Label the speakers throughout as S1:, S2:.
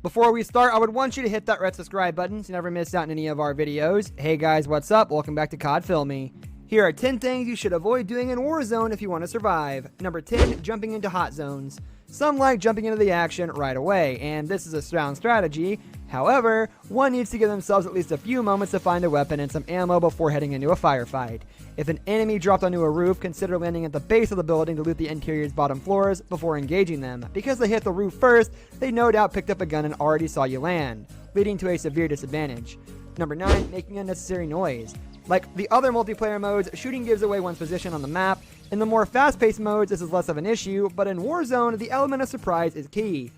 S1: Before we start, I would want you to hit that red subscribe button so you never miss out on any of our videos. Hey guys, what's up? Welcome back to COD Fill Me. Here are 10 things you should avoid doing in Warzone if you want to survive. Number 10, jumping into hot zones. Some like jumping into the action right away, and this is a sound strategy. However, one needs to give themselves at least a few moments to find a weapon and some ammo before heading into a firefight. If an enemy dropped onto a roof, consider landing at the base of the building to loot the interior's bottom floors before engaging them. Because they hit the roof first, they no doubt picked up a gun and already saw you land, leading to a severe disadvantage. Number 9, making unnecessary noise. Like the other multiplayer modes, shooting gives away one's position on the map. In the more fast-paced modes, this is less of an issue, but in Warzone, the element of surprise is key.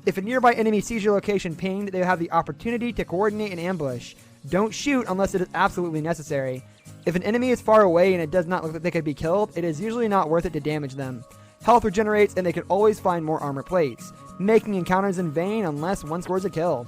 S1: If a nearby enemy sees your location pinged, they have the opportunity to coordinate an ambush. Don't shoot unless it is absolutely necessary. If an enemy is far away and it does not look like they could be killed, it is usually not worth it to damage them. Health regenerates and they can always find more armor plates, making encounters in vain unless one scores a kill.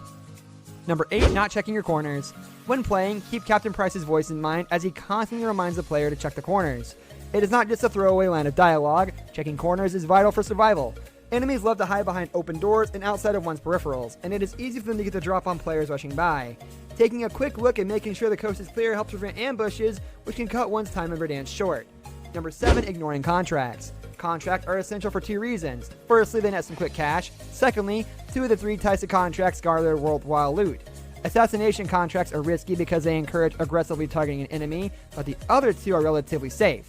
S1: Number 8, not checking your corners. When playing, keep Captain Price's voice in mind as he constantly reminds the player to check the corners. It is not just a throwaway line of dialogue, checking corners is vital for survival. Enemies love to hide behind open doors and outside of one's peripherals, and it is easy for them to get the drop on players rushing by. Taking a quick look and making sure the coast is clear helps prevent ambushes, which can cut one's time in Verdansk short. Number 7, ignoring contracts. Contracts are essential for 2 reasons. Firstly, they net some quick cash. Secondly, 2 of the 3 types of contracts garner worthwhile loot. Assassination contracts are risky because they encourage aggressively targeting an enemy, but the other 2 are relatively safe.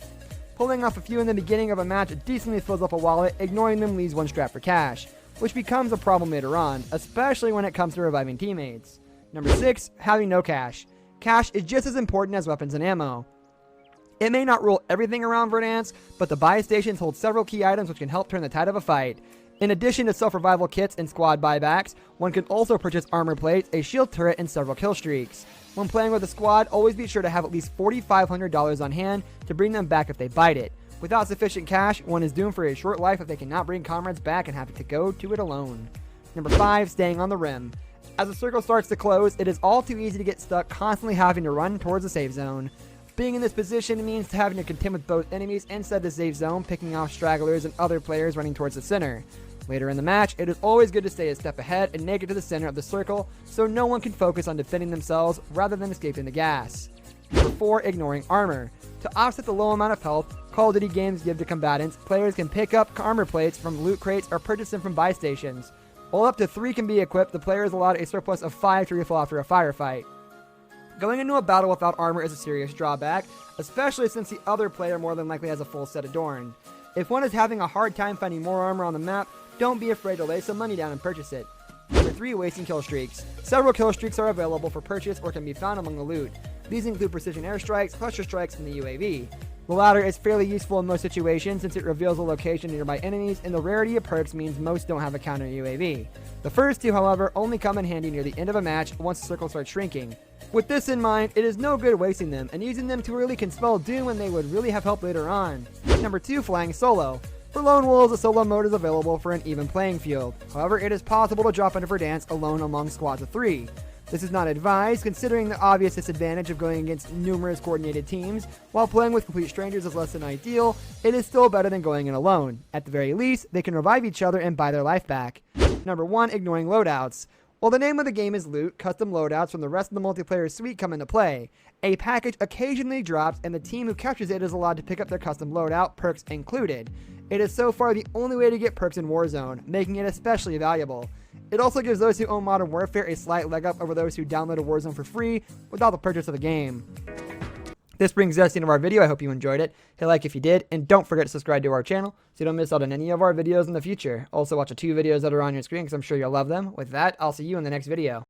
S1: Pulling off a few in the beginning of a match decently fills up a wallet, ignoring them leaves one strapped for cash, which becomes a problem later on, especially when it comes to reviving teammates. Number 6, having no cash. Cash is just as important as weapons and ammo. It may not rule everything around Verdansk, but the buy stations hold several key items which can help turn the tide of a fight. In addition to self-revival kits and squad buybacks, one can also purchase armor plates, a shield turret, and several kill streaks. When playing with a squad, always be sure to have at least $4,500 on hand to bring them back if they bite it. Without sufficient cash, one is doomed for a short life if they cannot bring comrades back and have to go to it alone. Number 5, staying on the rim. As the circle starts to close, it is all too easy to get stuck constantly having to run towards the safe zone. Being in this position means having to contend with both enemies inside the safe zone, picking off stragglers and other players running towards the center. Later in the match, it is always good to stay a step ahead and make it to the center of the circle so no one can focus on defending themselves rather than escaping the gas. Number 4, ignoring armor. To offset the low amount of health Call of Duty games give to combatants, players can pick up armor plates from loot crates or purchase them from buy stations. While up to 3 can be equipped, the player is allowed a surplus of 5 to refill after a firefight. Going into a battle without armor is a serious drawback, especially since the other player more than likely has a full set adorned. If one is having a hard time finding more armor on the map, don't be afraid to lay some money down and purchase it. Number 3, wasting kill streaks. Several kill streaks are available for purchase or can be found among the loot. These include precision airstrikes, cluster strikes, and the UAV. The latter is fairly useful in most situations since it reveals the location of nearby enemies, and the rarity of perks means most don't have a counter UAV. The first 2, however, only come in handy near the end of a match once the circle starts shrinking. With this in mind, it is no good wasting them, and using them too early can spell doom when they would really have helped later on. Number 2, flying solo. For lone wolves, a solo mode is available for an even playing field. However, it is possible to drop into Verdansk alone among squads of 3. This is not advised, considering the obvious disadvantage of going against numerous coordinated teams. While playing with complete strangers is less than ideal, it is still better than going in alone. At the very least, they can revive each other and buy their life back. Number 1, ignoring loadouts. While the name of the game is loot, custom loadouts from the rest of the multiplayer suite come into play. A package occasionally drops, and the team who captures it is allowed to pick up their custom loadout, perks included. It is so far the only way to get perks in Warzone, making it especially valuable. It also gives those who own Modern Warfare a slight leg up over those who downloaded Warzone for free without the purchase of the game. This brings us to the end of our video. I hope you enjoyed it. Hit like if you did, and don't forget to subscribe to our channel so you don't miss out on any of our videos in the future. Also watch the 2 videos that are on your screen because I'm sure you'll love them. With that, I'll see you in the next video.